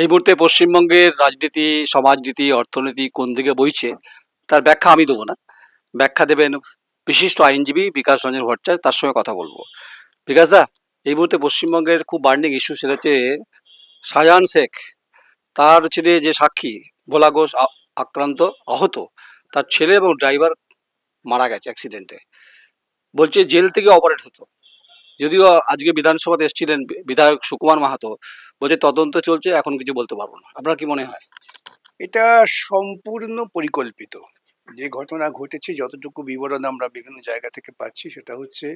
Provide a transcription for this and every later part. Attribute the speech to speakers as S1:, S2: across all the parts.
S1: এই মুহূর্তে পশ্চিমবঙ্গের রাজনীতি, সমাজনীতি, অর্থনীতি কোন দিকে বইছে তার ব্যাখ্যা আমি দেবো না। ব্যাখ্যা দেবেন বিশিষ্ট আইনজীবী বিকাশ রঞ্জন ভট্টাচার্য, তার সঙ্গে কথা বলবো। বিকাশ দা, এই মুহূর্তে পশ্চিমবঙ্গের খুব বার্নিং ইস্যু, সেটা হচ্ছে শাহজাহান শেখ, তার ছেলে যে সাক্ষী ভোলা ঘোষ আক্রান্ত, আহত, তার ছেলে এবং ড্রাইভার মারা গেছে অ্যাক্সিডেন্টে। বলছে জেল থেকে অপারেট হতো। যদিও আজকে বিধানসভাতে এসেছিলেন বিধায়ক সুকুমার মাহাতো, বলছে তদন্ত চলছে, এখন কিছু বলতে পারবো না। আপনার কি মনে হয়?
S2: এটা সম্পূর্ণ পরিকল্পিত। যে ঘটনা ঘটেছে, যতটুকু বিবরণ আমরা বিভিন্ন জায়গা থেকে পাচ্ছি, সেটা হচ্ছে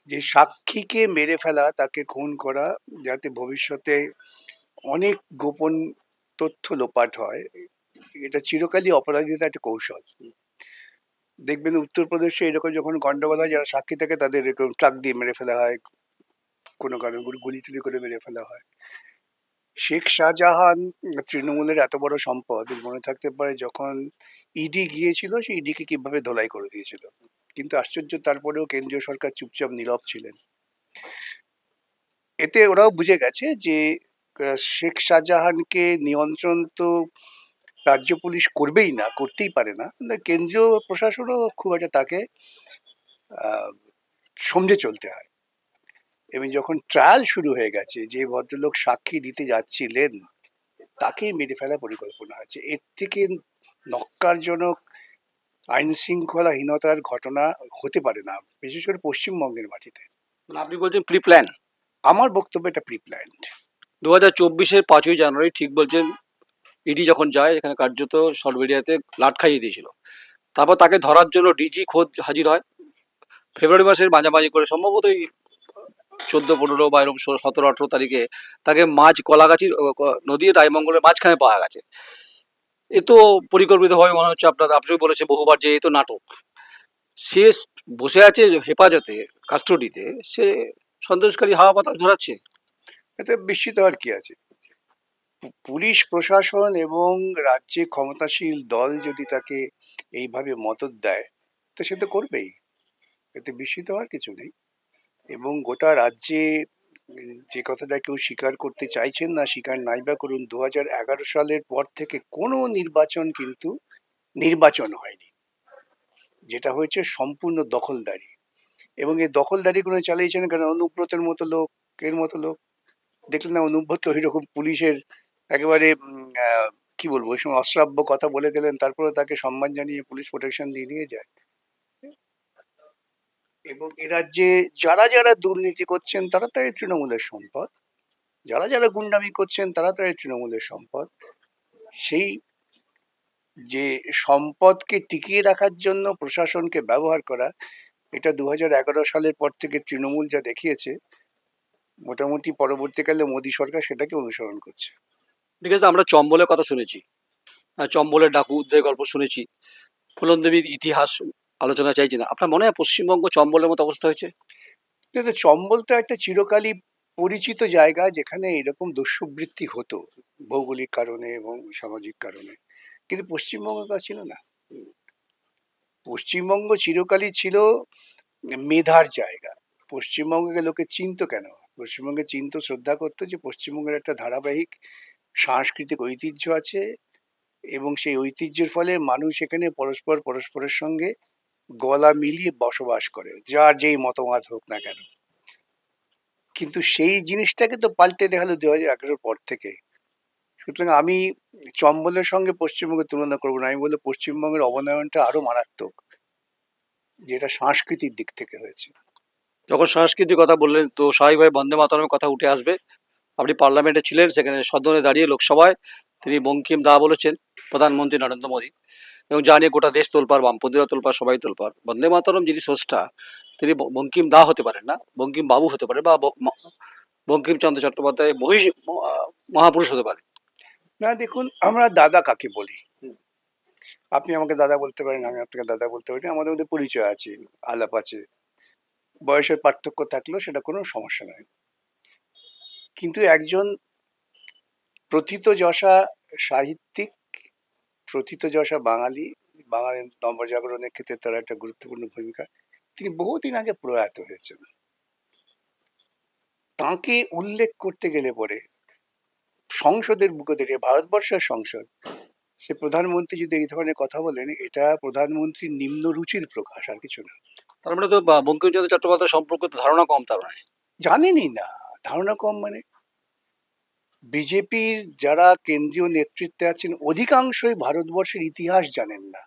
S2: যে সাক্ষীকে মেরে ফেলা, তাকে খুন করা, যাতে ভবিষ্যতে অনেক গোপন তথ্য লোপাট হয়। এটা চিরকালই অপরাধীদের একটা কৌশল। দেখবেন উত্তরপ্রদেশে এরকম যখন গন্ডগোল হয়, যারা সাক্ষী থাকে তাদের এরকম ট্রাক দিয়ে মেরে ফেলা হয়, কোনো কারণে গুলি টুলি করে মেরে ফেলা হয়। শেখ শাহজাহান তৃণমূলের এত বড় সম্পদ, মনে থাকতে পারে যখন ইডি গিয়েছিল, সেই ইডিকে কিভাবে ধোলাই করে দিয়েছিল। কিন্তু আশ্চর্য, তারপরেও কেন্দ্রীয় সরকার চুপচাপ নীরব ছিলেন। এতে ওরাও বুঝে গেছে যে শেখ শাহজাহানকে নিয়ন্ত্রণ তো রাজ্য পুলিশ করবেই না, করতেই পারে না, কেন্দ্রীয় প্রশাসনও খুব একটা তাকে আহ, সমঝে চলতে হয়। এবং যখন ট্রায়াল শুরু হয়ে গেছে, যে ভদ্রলোক সাক্ষী দিতে যাচ্ছিলেন তাকেই মেরে ফেলার পরিকল্পনা আছে। এর থেকে নক্কারজনক আইন শৃঙ্খলাহীনতার ঘটনা হতে পারে না, বিশেষ করে পশ্চিমবঙ্গের মাটিতে।
S1: মানে আপনি বলছেন প্রি প্ল্যান?
S2: আমার বক্তব্য এটা প্রি প্ল্যান্ড।
S1: 2024-এর 5ই জানুয়ারি ঠিক বলছেন, ইডি যখন যায় এখানে কার্যত সরবেরিয়াতে লাট খাইয়ে দিয়েছিল। তারপর তাকে ধরার জন্য ডিজি খোদ হাজির হয় ফেব্রুয়ারি মাসের মাঝামাঝি করে, সম্ভবত 14-15 বা এরকম 17-18 তারিখে তাকে মাঝ কলাগাছির নদী রায়মঙ্গলের মাঝখানে পাওয়া গেছে। এ তো পরিকল্পিতভাবে মনে হচ্ছে, আপনি বলেছেন বহুবার যে এ তো নাটক। সে বসে আছে হেফাজতে, কাস্টডিতে, সে সন্দেশকারী হাওয়া বাতাস ঘোরাচ্ছে।
S2: এতে বিস্মিত হওয়ার কি আছে? পুলিশ প্রশাসন এবং রাজ্যে ক্ষমতাশীল দল যদি তাকে এইভাবে মদত দেয়, তো সে তো করবেই। এতে বিস্মিত হওয়ার কিছু নেই। এবং গোটা রাজ্যে যে কথাটা কেউ স্বীকার করতে চাইছেন না, স্বীকার নাই বা করুন, 2011 সালের পর থেকে কোনো নির্বাচন কিন্তু নির্বাচন হয়নি। যেটা হয়েছে সম্পূর্ণ দখলদারি। এবং এই দখলদারি কোনো চালিয়েছেন কেন? অনুব্রতের মতো লোক, এর মতো লোক। দেখলেন না অনুব্রত এরকম পুলিশের একেবারে কি বলবো, ওই সময় অশ্রাব্য কথা বলে গেলেন, তারপরে তাকে সম্মান জানিয়ে পুলিশ প্রোটেকশন দিয়ে নিয়ে যায়। এবং এ রাজ্যে যারা যারা দুর্নীতি করছেন তারা তাই তৃণমূলের সম্পদ, যারা যারা গুন্ডামি করছেন তারা তাই তৃণমূলের সম্পদ। সেই যে সম্পদকে টিকিয়ে রাখার জন্য প্রশাসনকে ব্যবহার করা, এটা 2011 সালের পর থেকে তৃণমূল যা দেখিয়েছে, মোটামুটি পরবর্তীকালে মোদী সরকার সেটাকে অনুসরণ করছে।
S1: ঠিক আছে, আমরা চম্বলের কথা শুনেছি, চম্বলের ডাকু উদ্ধারের গল্প শুনেছি, ফুলন দেবীর ইতিহাস আলোচনা চাইছি না। আপনার মনে হয় পশ্চিমবঙ্গ চম্বলের মতো অবস্থা হয়েছে?
S2: কিন্তু চম্বল তো একটা চিরকালই পরিচিত জায়গা, যেখানে এরকম দস্যুবৃত্তি হতো ভৌগোলিক কারণে এবং সামাজিক কারণে। কিন্তু পশ্চিমবঙ্গ তা ছিল না। পশ্চিমবঙ্গ চিরকালই ছিল মেধার জায়গা। পশ্চিমবঙ্গকে লোকে চিনতো কেন? পশ্চিমবঙ্গে চিনতো, শ্রদ্ধা করতো, যে পশ্চিমবঙ্গের একটা ধারাবাহিক সাংস্কৃতিক ঐতিহ্য আছে। এবং সেই ঐতিহ্যের ফলে মানুষ এখানে পরস্পর পরস্পরের সঙ্গে গলা মিলিয়ে বসবাস করে, যার যেই মতবাদ হোক না কেন। কিন্তু সেই জিনিসটাকে তো পাল্টে দেখালো 2011 পর থেকে। সুতরাং আমি চম্বলের সঙ্গে পশ্চিমবঙ্গের তুলনা করবো না, আমি বলবো পশ্চিমবঙ্গের অবনয়নটা আরো মারাত্মক, যেটা সংস্কৃতির দিক থেকে হয়েছে।
S1: যখন সংস্কৃতির কথা বললেন, তো স্বাভাবিকভাবে বন্দে মাতরমের কথা উঠে আসবে। আপনি পার্লামেন্টে ছিলেন, সেখানে সদনে দাঁড়িয়ে লোকসভায় তিনি বঙ্কিম দা বলেছেন প্রধানমন্ত্রী নরেন্দ্র মোদী, এবং যা নিয়ে গোটা দেশ তোলপাড়, বামপন্থীরা তোলপাড়, সবাই তোলপাড়। বন্দে মাতরম যিনি স্রষ্টা, তিনি বঙ্কিম দা হতে পারেন না, বঙ্কিম বাবু হতে পারে, বা বঙ্কিমচন্দ্র চট্টোপাধ্যায় মহাপুরুষ হতে পারে।
S2: না, দেখুন, আমরা দাদা কাকে বলি? আপনি আমাকে দাদা বলতে পারেন, আমি আপনাকে দাদা বলতে পারি, আমাদের মধ্যে পরিচয় আছে, আলাপ আছে। বয়সের পার্থক্য থাকলেও সেটা কোনো সমস্যা নয়। কিন্তু একজন প্রথিতযশা সাহিত্যিক, প্রথিতযশা বাঙালি, বাঙালি নবজাগরণের ক্ষেত্রে তার একটা গুরুত্বপূর্ণ ভূমিকা, তিনি বহুদিন আগে প্রয়াত হয়েছেন। তাঁকে উল্লেখ করতে গেলে পরে সংসদের বুকে দাঁড়িয়ে, ভারতবর্ষের সংসদ, সে প্রধানমন্ত্রী যদি এই ধরনের কথা বলেন, এটা প্রধানমন্ত্রীর নিম্ন রুচির প্রকাশ, আর কিছু না।
S1: তার মানে তো বঙ্কিমচন্দ্র চট্টোপাধ্যায় সম্পর্কে তো ধারণা কম তার মানে।
S2: জানেনই না, ধারণা কম মানে? বিজেপির যারা কেন্দ্রীয় নেতৃত্বে আছেন অধিকাংশই ভারতবর্ষের ইতিহাস জানেন না।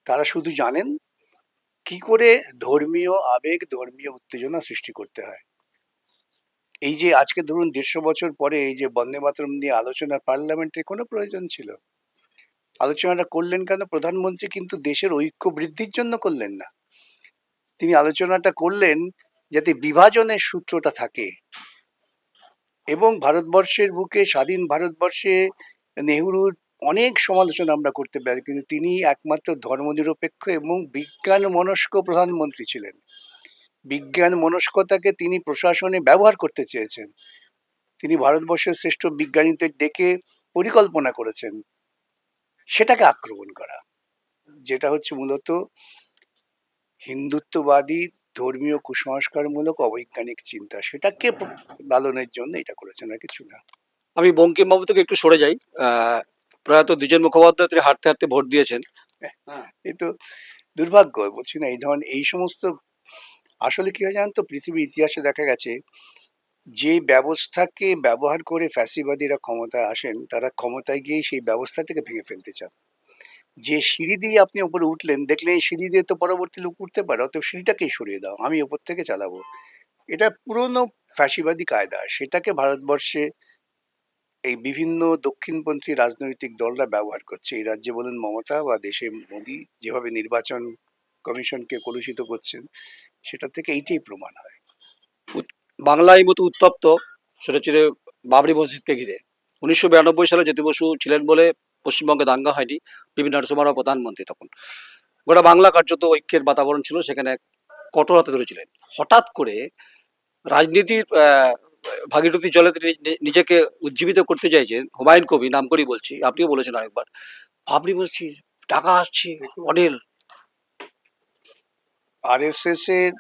S2: তারা শুধু জানেন কি করে ধর্মীয় আবেগ, ধর্মীয় উত্তেজনা সৃষ্টি করতে হয়। এই যে আজকে ধরুন 150 বছর পরে এই যে বন্দে মাতরম নিয়ে আলোচনা পার্লামেন্টে কোনো প্রয়োজন ছিল? আলোচনাটা করলেন কেন প্রধানমন্ত্রী? কিন্তু দেশের ঐক্য বৃদ্ধির জন্য করলেন না। তিনি আলোচনাটা করলেন যাতে বিভাজনের সূত্রটা থাকে। এবং ভারতবর্ষের বুকে, স্বাধীন ভারতবর্ষে নেহরুর অনেক সমালোচনা আমরা করতে পারি, কিন্তু তিনি একমাত্র ধর্মনিরপেক্ষ এবং বিজ্ঞান মনস্ক প্রধানমন্ত্রী ছিলেন। বিজ্ঞান মনস্কতাকে তিনি প্রশাসনে ব্যবহার করতে চেয়েছেন। তিনি ভারতবর্ষের শ্রেষ্ঠ বিজ্ঞানীদের ডেকে পরিকল্পনা করেছেন সেটাকে আক্রমণ করা, যেটা হচ্ছে মূলত হিন্দুত্ববাদী ধর্মীয় কুসংস্কারমূলক অবৈজ্ঞানিক চিন্তা, সেটাকে লালনের জন্য এটা করেছেন, আর কিছু না।
S1: আমি বঙ্কিমবাবু থেকে একটু সরে যাই। প্রয়াত দ্বিজেন মুখোপাধ্যায় তিনি হাঁটতে হাঁটতে ভোট দিয়েছেন। হ্যাঁ।
S2: এই তো দুর্ভাগ্য, বলছি না, এই ধরনের এই সমস্ত, আসলে কি হয় জানেন তো, পৃথিবীর ইতিহাসে দেখা গেছে যে ব্যবস্থাকে ব্যবহার করে ফ্যাসিবাদীরা ক্ষমতায় আসেন, তারা ক্ষমতায় গিয়ে সেই ব্যবস্থা থেকে ভেঙে ফেলতে চান। যে সিঁড়ি দিয়ে আপনি উপরে উঠলেন, দেখলেন এই সিঁড়ি দিয়ে তো পরবর্তী লোক উঠতে পারে, অতএব সিঁড়িটাকেই সরিয়ে দাও, আমি ওপর থেকে চালাবো। এটা পুরনো ফ্যাসিবাদী কায়দা, সেটাকে ভারতবর্ষে এই বিভিন্ন দক্ষিণপন্থী রাজনৈতিক দলরা ব্যবহার করছে। এই রাজ্যে বলুন মমতা, বা দেশে মোদী যেভাবে নির্বাচন কমিশনকে কলুষিত করছেন, সেটা থেকে এইটাই প্রমাণ হয়।
S1: বাংলায় এই মতো উত্তপ্ত, সেটা ছিল বাবরি মসজিদকে ঘিরে। 1992 সালে জ্যোতি বসু ছিলেন বলে পশ্চিমবঙ্গে দাঙ্গা হয়নি। বিভিন্ন নরসিংহ প্রধানমন্ত্রী তখন। গোটা বাংলা কার্যত ঐক্যের বাতাবরণ ছিল, সেখানে কঠোর হাতে ধরেছিলেন। হঠাৎ করে রাজনীতির ভাগীরথী জলে তিনি নিজেকে উজ্জীবিত করতে চাইছেন। হুমায়ুন কবি নাম করেই বলছি, আপনিও বলেছেন আরেকবার, বাবরি মসজিদ, টাকা আসছে, অডেল।
S2: আরএসএস এর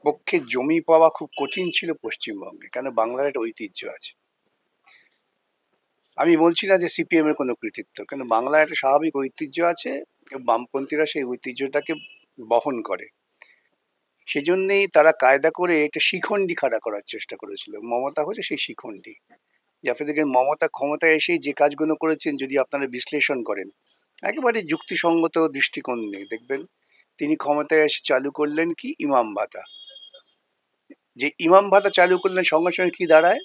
S2: পক্ষে জমি পাওয়া খুব কঠিন ছিল পশ্চিমবঙ্গে, কেন বাংলার একটা ঐতিহ্য আছে। আমি বলছি না যে সিপিএম এর কোনো কৃতিত্ব, কিন্তু বাংলার একটা স্বাভাবিক ঐতিহ্য আছে এবং বামপন্থীরা সেই ঐতিহ্যটাকে বহন করে। সেজন্যই তারা কায়দা করে একটা শিখণ্ডী খাড়া করার চেষ্টা করেছিল। মমতা হচ্ছে সেই শিখণ্ডী। যে আপনি দেখেন মমতা ক্ষমতায় এসেই যে কাজগুলো করেছেন, যদি আপনারা বিশ্লেষণ করেন একেবারে যুক্তিসঙ্গত দৃষ্টিকোণ নেই, দেখবেন তিনি ক্ষমতায় এসে চালু করলেন কি ইমাম ভাতা। যে ইমাম ভাতা চালু করলেন, সঙ্গে সঙ্গে কি দাঁড়ায়?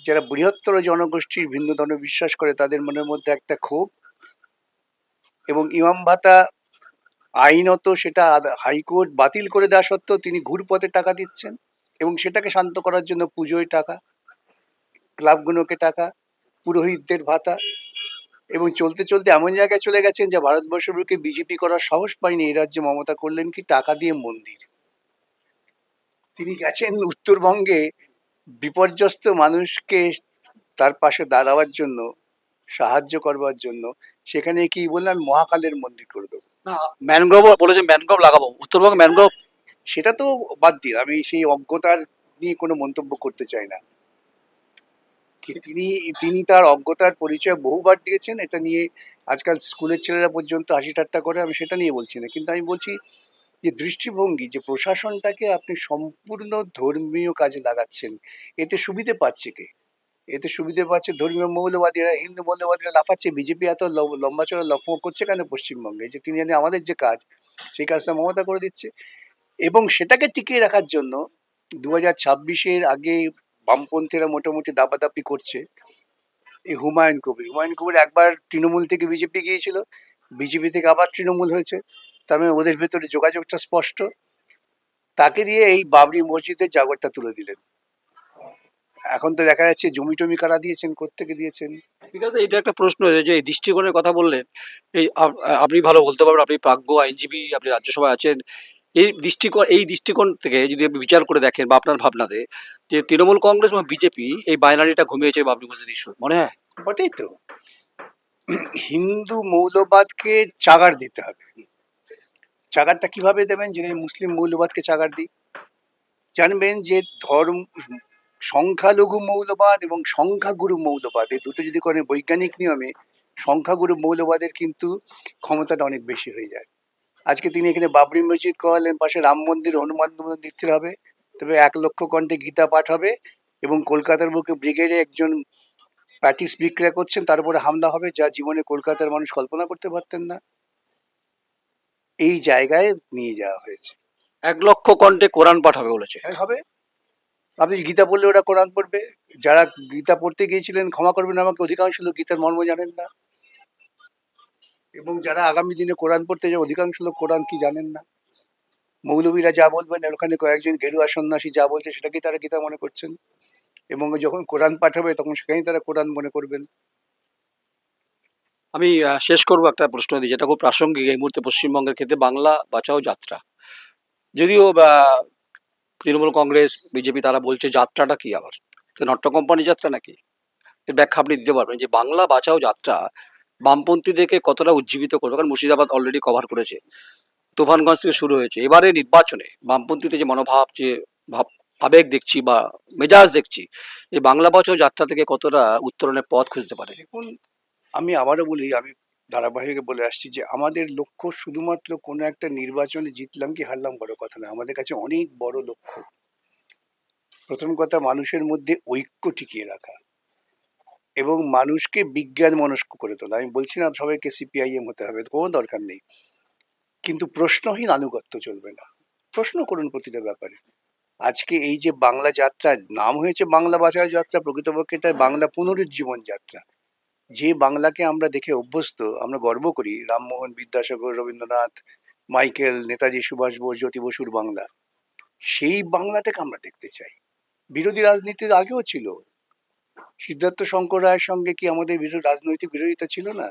S2: যারা বৃহত্তর জনগোষ্ঠীর ভিন্ন ধর্মে বিশ্বাস করে তাদের মনের মধ্যে একটা ক্ষোভ, এবং ইমাম ভাতা আইনত সেটা হাইকোর্ট বাতিল করে দেওয়া সত্ত্বেও তিনি ঘুরপথে টাকা দিচ্ছেন, এবং সেটাকে শান্ত করার জন্য পুজোয় টাকা, ক্লাবগুলোকে টাকা, পুরোহিতদের ভাতা, এবং চলতে চলতে এমন জায়গায় চলে গেছেন যে ভারতবর্ষের বুকে বিজেপি করার সাহস পায়নি। এই রাজ্যে মমতা করলেন কি, টাকা দিয়ে মন্দির। তিনি গেছেন উত্তরবঙ্গে বিপর্যস্ত মানুষকে তার পাশে দাঁড়াবার জন্য, সাহায্য করবার জন্য, সেখানে কি বললাম, মহাকালের মন্দির করে দেবো।
S1: না, ম্যানগ্রোভ বলেছে, ম্যানগ্রোভ লাগাবো উত্তরবঙ্গে, ম্যানগ্রোভ।
S2: সেটা তো বাদ দিন, আমি সেই অজ্ঞতার নিয়ে কোনো মন্তব্য করতে চাই না। তিনি তিনি তার অজ্ঞতার পরিচয় বহুবার দিয়েছেন, এটা নিয়ে আজকাল স্কুলের ছেলেরা পর্যন্ত হাসি ঠাট্টা করে, আমি সেটা নিয়ে বলছি না। কিন্তু আমি বলছি যে দৃষ্টিভঙ্গি, যে প্রশাসনটাকে আপনি সম্পূর্ণ ধর্মীয় কাজে লাগাচ্ছেন, এতে সুবিধে পাচ্ছে কে? এতে সুবিধে পাচ্ছে ধর্মীয় মৌলবাদীরা, হিন্দু মৌলবাদীরা লাফাচ্ছে। বিজেপি এত লম্বা চড়া লফ করছে কেন পশ্চিমবঙ্গে? যে তিনি জানি আমাদের যে কাজ, সেই কাজটা মমতা করে দিচ্ছে। এবং সেটাকে টিকিয়ে রাখার জন্য 2026-এর আগে বামপন্থীরা মোটামুটি দাপাদাপি করছে। এই হুমায়ুন কবির একবার তৃণমূল থেকে বিজেপি গিয়েছিল, বিজেপি থেকে আবার তৃণমূল হয়েছে, তার মানে ওদের ভেতরে যোগাযোগটা স্পষ্ট। তাকে দিয়ে এই বাবরি মসজিদের জাগরটা তুলে দিলেন। এখন তো দেখা যাচ্ছে জমি টমি কারা দিয়েছেন, কোত্থেকে দিয়েছেন।
S1: ঠিক আছে, এটা একটা প্রশ্ন যে এই দৃষ্টিকোণের কথা বললেন। এই আপনি ভালো বলতে পারবেন, আপনি প্রাজ্ঞ আইনজীবী, আপনি রাজ্যসভায় আছেন। এই দৃষ্টিকোণ থেকে যদি আপনি বিচার করে দেখেন বা আপনার ভাবনাতে, যে তৃণমূল কংগ্রেস এবং বিজেপি এই বাইনারিটা ঘুমিয়েছে বাবরি মসজিদ ইস্যু, মনে হয়?
S2: বটেই তো, হিন্দু মৌলবাদকে চাগার দিতে হবে। চাগারটা কিভাবে দেবেন? যদি মুসলিম মৌলবাদকে চাগার দিই, জানবেন যে সংখ্যালঘু মৌলবাদ এবং সংখ্যাগুরু মৌলবাদ এই দুটো যদি করে বৈজ্ঞানিক নিয়মে সংখ্যাগুরু মৌলবাদের কিন্তু ক্ষমতাটা অনেক বেশি হয়ে যায়। আজকে তিনি এখানে বাবরি মসজিদ করালেন, পাশে রাম মন্দির, হনুমান মন্দির হবে, তবে 1,00,000 কণ্ঠে গীতা পাঠ হবে এবং কলকাতার বুকে ব্রিগেডে একজন প্যাটিস বিক্রিয়া করছেন, তার উপরে হামলা হবে, যা জীবনে কলকাতার মানুষ কল্পনা করতে পারতেন না। এই জায়গায় নিয়ে যাওয়া হয়েছে।
S1: 1,00,000 কণ্ঠে কোরআন পাঠ হবে বলেছে।
S2: হ্যাঁ, হবে। আপনি গীতা পড়লে ওরা কোরআন পড়বে। যারা গীতা পড়তে গিয়েছিলেন, ক্ষমা করবেন আমাকে, অধিকাংশ লোক গীতার মর্ম জানেন না, এবং যারা আগামী দিনে কোরআন পড়তে যাবে অধিকাংশ লোক কোরআন কি জানেন না। মৌলবীরা যা বলবেন, আর ওখানে কয়েকজন গেরুয়া সন্ন্যাসী যা বলছে সেটাকেই তারা গীতা মনে করছেন, এবং যখন কোরআন পাঠাবে তখন সেখানেই তারা কোরআন মনে করবেন।
S1: আমি শেষ করবো একটা প্রশ্ন দিয়ে, যেটা খুব প্রাসঙ্গিক এই মুহূর্তে পশ্চিমবঙ্গের ক্ষেত্রে, বাংলা বাঁচাও যাত্রা। যদিও তৃণমূল কংগ্রেস বিজেপি তারা বলছে যাত্রাটা কি আবার, নট্য কোম্পানি যাত্রা নাকি? এর ব্যাখ্যা আপনি দিতে পারবেন যে বাংলা বাঁচাও যাত্রা বামপন্থীদেরকে কতটা উজ্জীবিত করবে? কারণ মুর্শিদাবাদ অলরেডি কভার করেছে, তুফানগঞ্জ থেকে শুরু হয়েছে, এবারে নির্বাচনে বামপন্থীতে যে মনোভাব, যে ভাব, আবেগ দেখছি বা মেজাজ দেখছি, এই বাংলা বাঁচাও যাত্রা থেকে কতটা উত্তরণের পথ খুঁজতে পারে?
S2: দেখুন, আমি আবারও বলি, আমি ধারাবাহিক বলে আসছি যে আমাদের লক্ষ্য শুধুমাত্র কোনো একটা নির্বাচনে জিতলাম কি হারলাম বড় কথা না, আমাদের কাছে অনেক বড় লক্ষ্য। প্রথম কথা, মানুষের মধ্যে ঐক্য টিকিয়ে রাখা এবং মানুষকে বিজ্ঞান মনস্ক করে তোলা। আমি বলছি না সবাইকে সিপিআইএম হতে হবে, কোনো দরকার নেই, কিন্তু প্রশ্নহীন আনুগত্য চলবে না। প্রশ্ন করুন প্রতিটা ব্যাপারে। আজকে এই যে বাংলা যাত্রা নাম হয়েছে বাংলা বাঁচাও যাত্রা, প্রকৃতপক্ষে তার বাংলা পুনরুজ্জীবন যাত্রা। যে বাংলাকে আমরা দেখে অভ্যস্ত, আমরা গর্ব করি, রামমোহন, বিদ্যাসাগর, রবীন্দ্রনাথ, মাইকেল, নেতাজি সুভাষ বোস, জ্যোতি বসুর বাংলা, সেই বাংলাটাকে আমরা দেখতে চাই। বিরোধী রাজনীতির আগেও ছিল, সিদ্ধার্থ শঙ্কর রায়ের সঙ্গে কি আমাদের রাজনৈতিক বিরোধিতা ছিল না?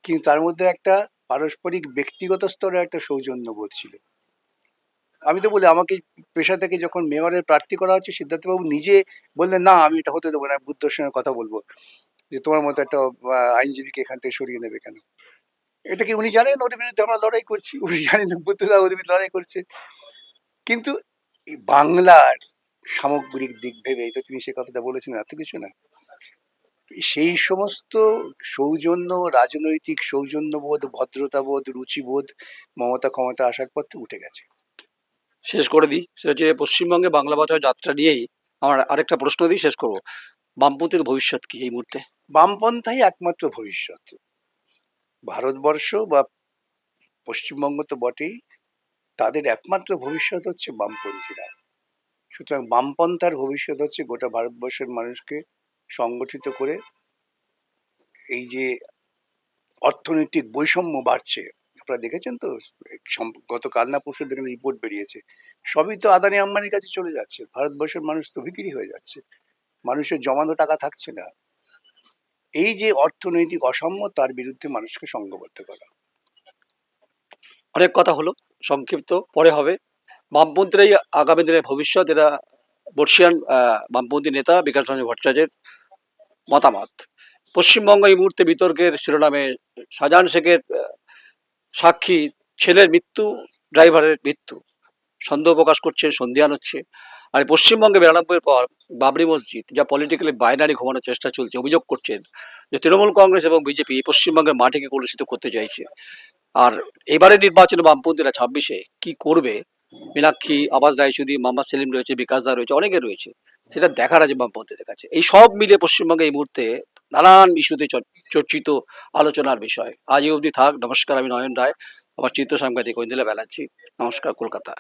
S2: কিন্তু তার মধ্যে একটা পারস্পরিক ব্যক্তিগত স্তরে একটা সৌজন্যবোধ ছিল। আমি তো বলি, আমাকে পেশা থেকে যখন মেয়রের প্রার্থী করা হচ্ছে, সিদ্ধার্থবাবু নিজে বললেন, না আমি এটা হতে দেবো না, বুদ্ধর সঙ্গে কথা বলবো, যে তোমার মতো একটা আইনজীবীকে এখান থেকে সরিয়ে নেবে কেন। এটা কি উনি জানেন ওর বিরুদ্ধে আমরা লড়াই করছি? উনি জানেন না বুদ্ধদা ওর বিরুদ্ধে লড়াই করছে? কিন্তু এই বাংলার সামগ্রিক দিক ভেবে তো তিনি সে কথাটা বলেছেন, এত কিছু না। সেই সমস্ত সৌজন্য, রাজনৈতিক সৌজন্যবোধ, ভদ্রতাবোধ, রুচিবোধ মমতা ক্ষমতা আসার পর থেকে উঠে গেছে।
S1: শেষ করে দিই, সেটা হচ্ছে পশ্চিমবঙ্গে বাংলা বাঁচাও যাত্রা নিয়েই আমার আরেকটা প্রশ্ন দিয়ে শেষ করবো। বামপন্থীর ভবিষ্যৎ কি এই মুহূর্তে?
S2: বামপন্থাই একমাত্র ভবিষ্যৎ। ভারতবর্ষ বা পশ্চিমবঙ্গ তো বটেই, তাদের একমাত্র ভবিষ্যৎ হচ্ছে বামপন্থীরা। সুতরাং বামপন্থার ভবিষ্যৎ হচ্ছে গোটা ভারতবর্ষের মানুষকে সংগঠিত করে, এই যে অর্থনৈতিক বৈষম্য বাড়ছে, আপনারা দেখেছেন তো, গতকাল না পরশু দেখেন রিপোর্ট বেরিয়েছে, সবই তো আদানি আম্বানির কাছে চলে যাচ্ছে, ভারতবর্ষের মানুষ তো ভিখিরি হয়ে যাচ্ছে, মানুষের জমানো টাকা থাকছে না। এই যে অর্থনৈতিক অসাম্য, তার বিরুদ্ধে মানুষকে সংঘবদ্ধ করা।
S1: অনেক কথা হলো, সংক্ষিপ্ত পরে হবে। বামপন্থীরাই আগামী দিনের ভবিষ্যৎ, এরা বর্ষিয়ান বামপন্থী নেতা বিকাশ রঞ্জন ভট্টাচার্যের মতামত। পশ্চিমবঙ্গ এই মুহূর্তে বিতর্কের শিরোনামে শাহজাহান শেখের সাক্ষী, ছেলের মৃত্যু, ড্রাইভারের মৃত্যু, সন্দেহ প্রকাশ করছে, সন্ধিয়ান হচ্ছে। আর পশ্চিমবঙ্গে 92-এর পর বাবরি মসজিদ, যা পলিটিক্যালি বাইনারি ঘুমানোর চেষ্টা চলছে, অভিযোগ করছেন যে তৃণমূল কংগ্রেস এবং বিজেপি পশ্চিমবঙ্গের মাটিকে কলুষিত করতে চাইছে। আর এবারে নির্বাচনে বামপন্থীরা 26-এ কি করবে, মীনাক্ষী, আবাস রায়চৌধুরী, মোহাম্মদ সেলিম রয়েছে, বিকাশ দা রয়েছে, অনেকে রয়েছে, সেটা দেখার আছে বামপন্থীদের কাছে। এই সব মিলিয়ে পশ্চিমবঙ্গে এই মুহূর্তে নানান ইস্যুতে চর্চিত আলোচনার বিষয়। আজ এই অবধি থাক। নমস্কার, আমি নয়ন রায়, আমার চিত্র সাংবাদিক ঐন্দ্রিলা ব্যানার্জি। নমস্কার, কলকাতা।